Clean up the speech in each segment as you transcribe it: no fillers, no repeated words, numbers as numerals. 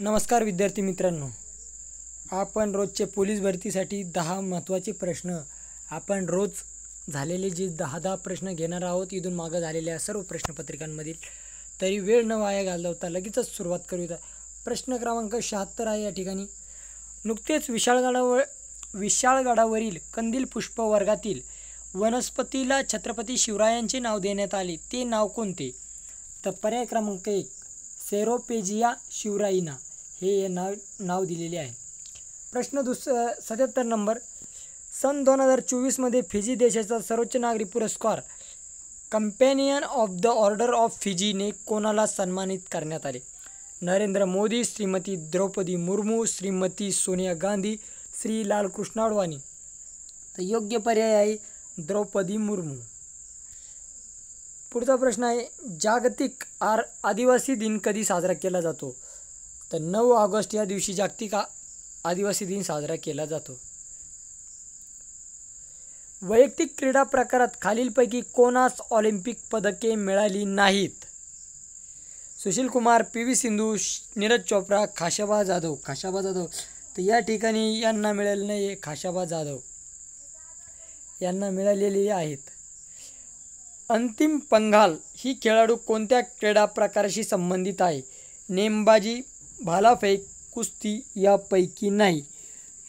नमस्कार विद्यार्थी मित्रांनो, आपण रोजचे पोलीस भरतीसाठी 10 महत्त्वाचे प्रश्न आपण रोज झालेले जे 10 प्रश्न घेणार आहोत. इथून मागं झालेल्या सर्व प्रश्नपत्रिकांमधील. तरी वेळ न वाया घालवता लगेचच सुरुवात करूया. प्रश्न क्रमांक 76 आहे या ठिकाणी. नुकतेच विशाळगडावरील कंदील पुष्प वर्गातील वनस्पतीला छत्रपती शिवरायांचे नाव देण्यात आले, ते नाव कोणते? तर पर्याय क्रमांक 1 सेरोपेजिया शिवरायना हे नाव दिलेले आहे. प्रश्न 77 नंबर. सन 2024मध्ये फिजी देशाचा सर्वोच्च नागरी पुरस्कार companion of the order of फिजीने कोणाला सन्मानित करण्यात आले? नरेंद्र मोदी, श्रीमती द्रौपदी मुर्मू, श्रीमती सोनिया गांधी, श्री लालकृष्ण अडवाणी. तर योग्य पर्याय आहे द्रौपदी मुर्मू. पुढचा प्रश्न आहे, जागतिक आदिवासी दिन कधी साजरा केला जातो? तर 9 ऑगस्ट या दिवशी जागतिक आदिवासी दिन साजरा केला जातो. वैयक्तिक क्रीडा प्रकारात खालीलपैकी कोणास ऑलिम्पिक पदके मिळाली नाहीत? सुशील कुमार, पी.व्ही. सिंधू, नीरज चोप्रा, खाशाबा जाधव. तर या ठिकाणी यांना मिळाले नाही. खाशाबा जाधव यांना मिळालेली आहेत. अंतिम पंघाल ही खेळाडू कोणत्या क्रीडा प्रकाराशी संबंधित आहे? नेमबाजी, भालाफेक, कुस्ती यापैकी नाही.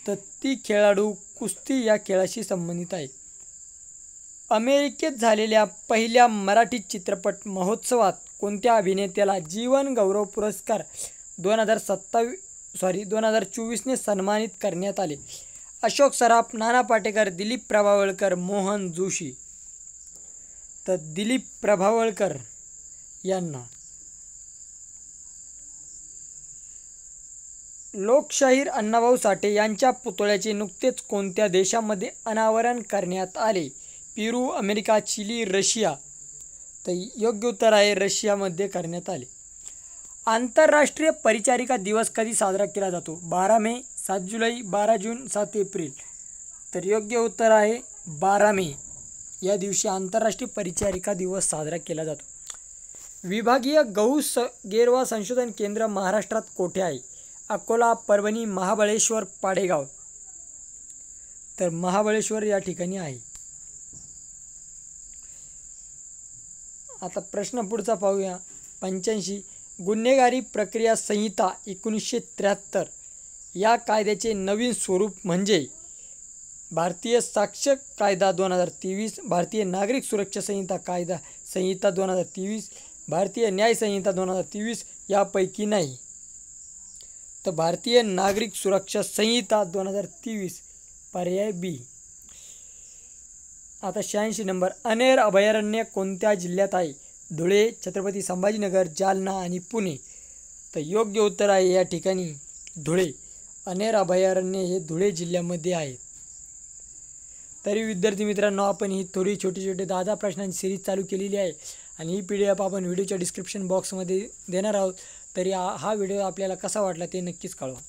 तर ती खेळाडू कुस्ती या खेळाशी संबंधित आहे. अमेरिकेत झालेल्या पहिल्या मराठी चित्रपट महोत्सवात कोणत्या अभिनेत्याला जीवन गौरव पुरस्कार 2024ने सन्मानित करण्यात आले? अशोक सराफ, नाना पाटेकर, दिलीप प्रभावळकर, मोहन जोशी. तर दिलीप प्रभावळकर यांना. लोकशाहीर अण्णाभाऊ साठे यांच्या पुतळ्याचे नुकतेच कोणत्या देशामध्ये अनावरण करण्यात आले? पेरू, अमेरिका, चिली, रशिया. तर योग्य उत्तर आहे रशियामध्ये करण्यात आले. आंतरराष्ट्रीय परिचारिका दिवस कधी साजरा केला जातो? 12 मे, 7 जुलै, 12 जून, 7 एप्रिल. तर योग्य उत्तर आहे 12 मे या दिवशी आंतरराष्ट्रीय परिचारिका दिवस साजरा केला जातो. विभागीय गहू गेरवा संशोधन केंद्र महाराष्ट्रात कोठे आहे? अकोला, परभणी, महाबळेश्वर, पाडेगाव. तर महाबळेश्वर या ठिकाणी आहे. आता प्रश्न पुढचा पाहूया. 85 गुन्हेगारी प्रक्रिया संहिता 1973 या कायद्याचे नवीन स्वरूप म्हणजे? भारतीय साक्ष कायदा 2023, भारतीय नागरिक सुरक्षा संहिता 2023, भारतीय न्याय संहिता 2023 यापैकी नाही. तर भारतीय नागरिक सुरक्षा संहिता 2023 पर्याय बी. आता 86 नंबर. अनेर अभयारण्य कोणत्या जिल्ह्यात आहे? धुळे, छत्रपती संभाजीनगर, जालना आणि पुणे. तर योग्य उत्तर आहे या ठिकाणी धुळे. अनेर अभयारण्य हे धुळे जिल्ह्यामध्ये आहे. तरी विद्यार्थी मित्रांनो, आपण ही थोडी छोटी 10 प्रश्नांची सिरीज चालू केलेली आहे आणि ही PDF आपण व्हिडिओच्या डिस्क्रिप्शन बॉक्समध्ये देणार आहोत. तरी हा व्हिडिओ आपल्याला कसा वाटला ते नक्कीच कळवा.